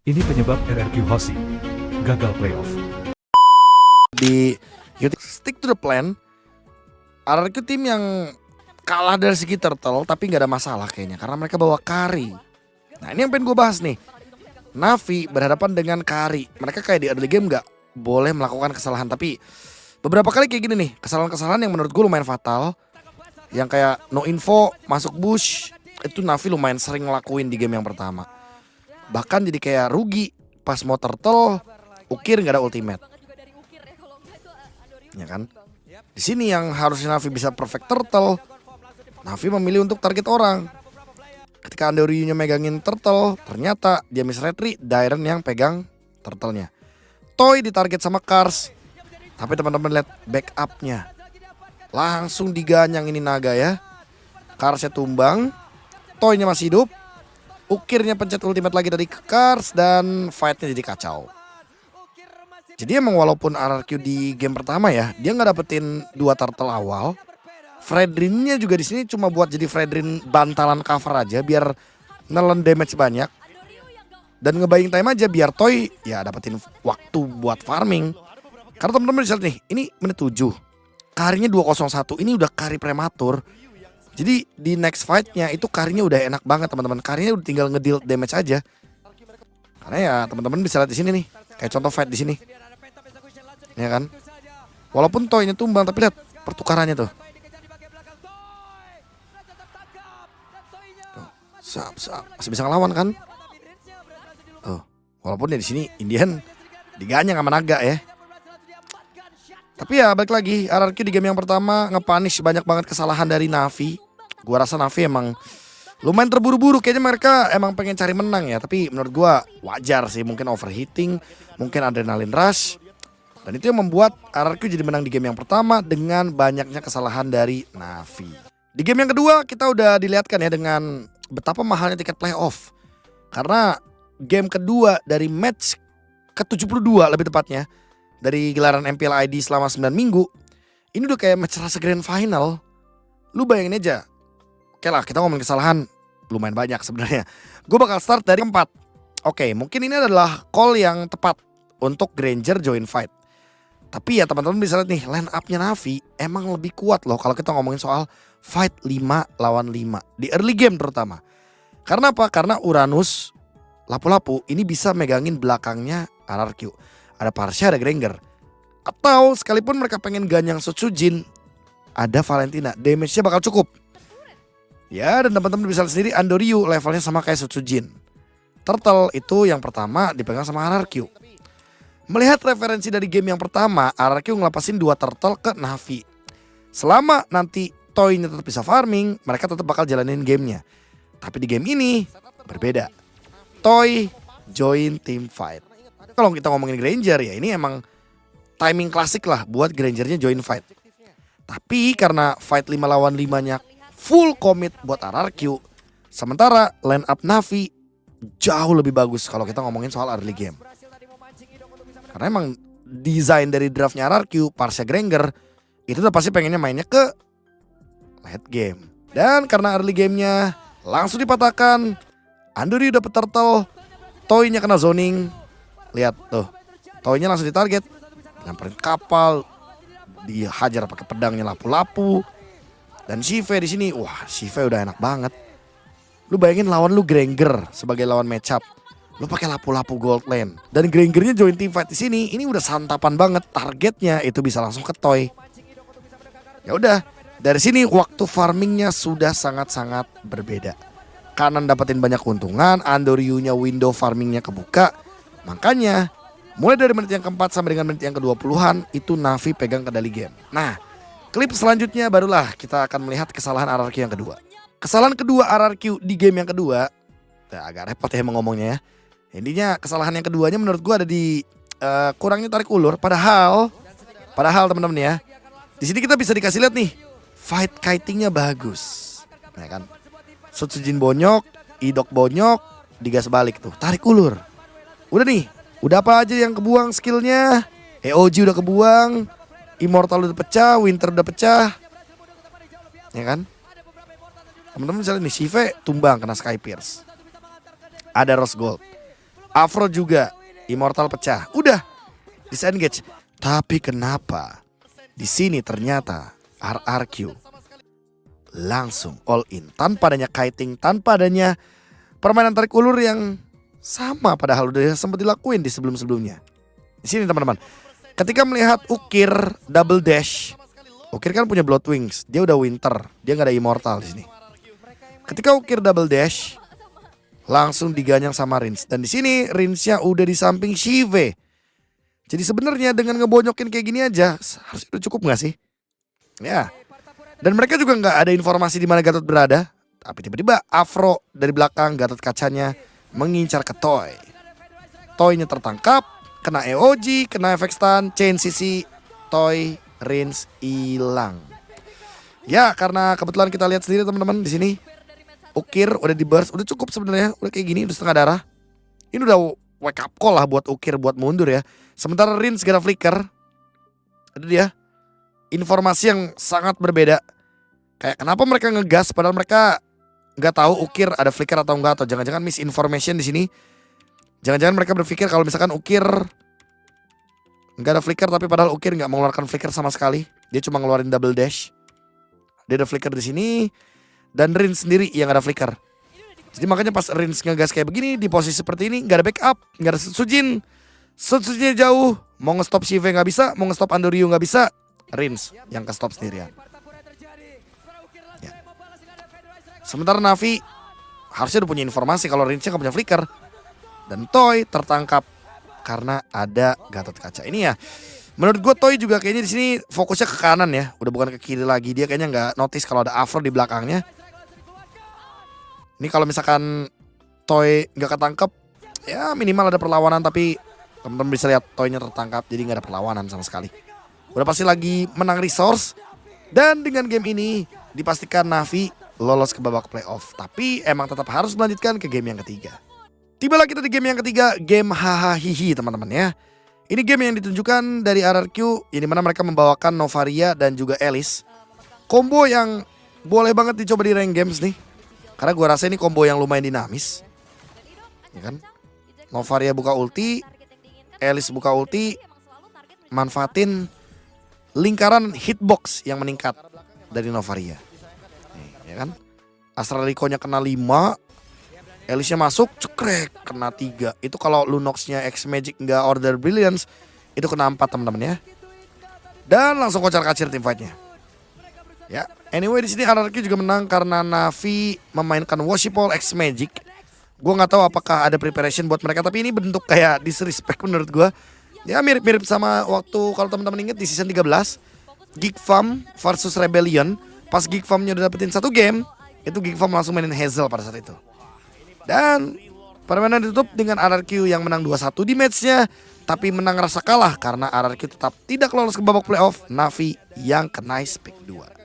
Ini penyebab RRQ Hoshi gagal playoff. Di stick to the plan, RRQ tim yang kalah dari segi turtle tapi nggak ada masalah kayaknya karena mereka bawa Kari. Nah ini yang pengen gue bahas nih. Navi berhadapan dengan Kari. Mereka kayak di early game nggak boleh melakukan kesalahan, tapi beberapa kali kayak gini nih, kesalahan-kesalahan yang menurut gue lumayan fatal. Yang kayak no info, masuk bush, itu Navi lumayan sering ngelakuin di game yang pertama. Bahkan jadi kayak rugi pas mau turtle, Ukir nggak ada ultimate. Ya kan? Di sini yang harusnya Navi bisa perfect turtle, Navi memilih untuk target orang. Ketika Andoryu-nya megangin turtle, ternyata dia miss retry, Dairen yang pegang turtle-nya. Toy ditarget sama Kars, tapi teman-teman lihat backupnya, langsung diganyang ini naga ya. Karsnya tumbang, Toy-nya masih hidup, Ukirnya pencet ultimate lagi dari Kars dan fight-nya jadi kacau. Jadi emang walaupun RRQ di game pertama ya, dia nggak dapetin 2 turtle awal. Fredrinnya juga di sini cuma buat jadi Fredrin bantalan cover aja biar nelen damage banyak. Dan ngebaying time aja biar Toy ya dapetin waktu buat farming. Karena teman-teman bisa lihat nih, ini menit 7. Karinya 201, ini udah kari prematur. Jadi di next fight-nya itu karinya udah enak banget teman-teman. Karinya udah tinggal ngedeal damage aja. Karena ya teman-teman bisa lihat di sini nih, kayak contoh fight di sini. Ya kan? Walaupun Toy-nya tumbang tapi lihat pertukarannya tuh. Masih bisa ngelawan kan? Walaupun ya di sini Indian diganyang sama naga ya. Tapi ya balik lagi, RRQ di game yang pertama nge-punish banyak banget kesalahan dari Navi. Gua rasa Navi emang lumayan terburu-buru, kayaknya mereka emang pengen cari menang ya. Tapi menurut gua wajar sih, mungkin overheating, mungkin adrenalin rush. Dan itu yang membuat RRQ jadi menang di game yang pertama dengan banyaknya kesalahan dari Navi. Di game yang kedua kita udah dilihatkan ya dengan betapa mahalnya tiket playoff. Karena game kedua dari match ke-72 lebih tepatnya, dari gelaran MPL ID selama 9 minggu, ini udah kayak match rasa grand final. Lu bayangin aja. Oke lah, kita ngomongin kesalahan lumayan banyak sebenarnya. Gue bakal start dari 4. Oke, mungkin ini adalah call yang tepat untuk Granger join fight. Tapi ya teman-teman bisa lihat nih, line up-nya Navi emang lebih kuat loh kalau kita ngomongin soal fight 5 lawan 5 di early game terutama. Karena apa? Karena Uranus lapu-lapu ini bisa megangin belakangnya RRQ. Ada Parsha, ada Granger. Atau sekalipun mereka pengen ganyang Sutsujin, ada Valentina, damage-nya bakal cukup. Ya, dan teman-teman bisa lihat sendiri Andoryu levelnya sama kayak Sutsujin. Turtle itu yang pertama dipegang sama RRQ. Melihat referensi dari game yang pertama, RRQ ngelepasin 2 turtle ke Navi. Selama nanti Toy-nya tetap bisa farming, mereka tetap bakal jalanin gamenya. Tapi di game ini berbeda. Toy join team fight. Kalau kita ngomongin Granger ya ini emang timing klasik lah buat Grangernya join fight. Tapi karena fight 5 lawan 5-nya full commit buat RRQ, sementara line up Navi jauh lebih bagus kalau kita ngomongin soal early game. Karena emang desain dari draftnya RRQ, Parsha Granger, itu udah pasti pengennya mainnya ke late game. Dan karena early gamenya langsung dipatahkan, Andoryu dapet turtle, Toy-nya kena zoning. Lihat tuh, Toy-nya langsung ditarget, nyamperin kapal, dihajar pakai pedangnya lapu-lapu. Dan Shive di sini, wah Shive udah enak banget. Lu bayangin lawan lu Granger sebagai lawan matchup, lu pakai lapu-lapu gold lane. Dan Grangernya join team fight di sini, ini udah santapan banget. Targetnya itu bisa langsung ke Toy. Ya udah, dari sini waktu farmingnya sudah sangat-sangat berbeda. Kanan dapetin banyak keuntungan, Andoryu-nya window farmingnya kebuka. Makanya mulai dari menit yang keempat sampai dengan menit yang ke-20-an itu Navi pegang kendali game. Nah, klip selanjutnya barulah kita akan melihat kesalahan RRQ yang kedua. Kesalahan kedua RRQ di game yang kedua, ya agak repot ya ngomongnya ya. Intinya kesalahan yang keduanya menurut gua ada di kurangnya tarik ulur. Padahal teman-teman ya, di sini kita bisa dikasih lihat nih, fight kitingnya bagus, ya kan? Sutsujin bonyok, Idok bonyok, digas balik tuh, tarik ulur. Udah nih, udah apa aja yang kebuang skillnya. EOG udah kebuang, Immortal udah pecah, Winter udah pecah. Ya kan? Teman-teman misalnya nih, Shive tumbang kena Sky Pierce. Ada Rose Gold. Afro juga. Immortal pecah. Udah. Disengage. Tapi kenapa di sini ternyata RRQ langsung all in tanpa adanya kiting, tanpa adanya permainan tarik ulur yang sama padahal udah sempat dilakuin di sebelum-sebelumnya. Di sini teman-teman, ketika melihat Ukir double dash, Ukir kan punya Blood Wings, dia udah Winter, dia nggak ada Immortal di sini. Ketika Ukir double dash, langsung diganyang sama Rins, dan di sini Rinsnya udah di samping Shive. Jadi sebenarnya dengan ngebonyokin kayak gini aja harusnya udah cukup nggak sih? Ya. Dan mereka juga nggak ada informasi di mana Gatot berada. Tapi tiba-tiba Afro dari belakang Gatot kacanya mengincar ke Toy. Toynya tertangkap, kena EOG, kena efek stun, chain CC, Toy, Rins hilang. Ya karena kebetulan kita lihat sendiri teman-teman di sini. Ukir udah di burst, udah cukup sebenarnya, udah kayak gini, udah setengah darah. Ini udah wake up call lah buat Ukir buat mundur ya. Sementara Rins gak ada flicker. Ada dia. Informasi yang sangat berbeda. Kayak kenapa mereka ngegas padahal mereka nggak tahu Ukir ada flicker atau enggak, atau jangan-jangan misinformation di sini. Jangan-jangan mereka berpikir kalau misalkan Ukir nggak ada flicker tapi padahal Ukir nggak mengeluarkan flicker sama sekali. Dia cuma ngeluarin double dash. Dia ada flicker di sini dan Rins sendiri yang ada flicker. Jadi makanya pas Rins ngegas kayak begini di posisi seperti ini nggak ada backup, nggak ada Sujin. Sujinnya jauh, mau nge-stop Shive nggak bisa, mau nge-stop Andoryu nggak bisa. Rins yang ke-stop sendirian. Ya. Sementara Navi harusnya udah punya informasi kalau Rinsnya nggak punya flicker. Dan Toy tertangkap karena ada Gatot Kaca. Ini ya, menurut gue Toy juga kayaknya di sini fokusnya ke kanan ya, udah bukan ke kiri lagi. Dia kayaknya nggak notice kalau ada Afro di belakangnya. Ini kalau misalkan Toy nggak ketangkep, ya minimal ada perlawanan, tapi teman-teman bisa lihat Toynya tertangkap, jadi nggak ada perlawanan sama sekali. Udah pasti lagi menang resource. Dan dengan game ini dipastikan Navi lolos ke babak playoff. Tapi emang tetap harus melanjutkan ke game yang ketiga. Tibalah kita di game yang ketiga, game hahaha teman-teman ya. Ini game yang ditunjukkan dari RRQ, yang dimana mereka membawakan Novaria dan juga Alice. Combo yang boleh banget dicoba di rank games nih. Karena gue rasa ini combo yang lumayan dinamis. Ya kan? Novaria buka ulti, Alice buka ulti, manfaatin lingkaran hitbox yang meningkat dari Novaria. Nih, ya kan? Astraliko-nya kena 5, Alice-nya masuk, cekrek, kena 3. Itu kalau Lunox-nya X Magic nggak Order Brilliance, itu kena 4 teman-teman ya. Dan langsung kocar-kacir tim fight-nya. Ya, anyway di sini RRQ juga menang karena Navi memainkan Worshipful X Magic. Gue nggak tahu apakah ada preparation buat mereka, tapi ini bentuk kayak disrespect menurut gue. Ya mirip-mirip sama waktu kalau teman-teman inget di season 13 Geek Farm versus Rebellion. Pas Geek Farmnya udah dapetin 1 game, itu Geek Farm langsung mainin Hazel pada saat itu. Dan permainan ditutup dengan RRQ yang menang 2-1 di matchnya, tapi menang rasa kalah karena RRQ tetap tidak lolos ke babak playoff. Navi yang ke nice pick 2.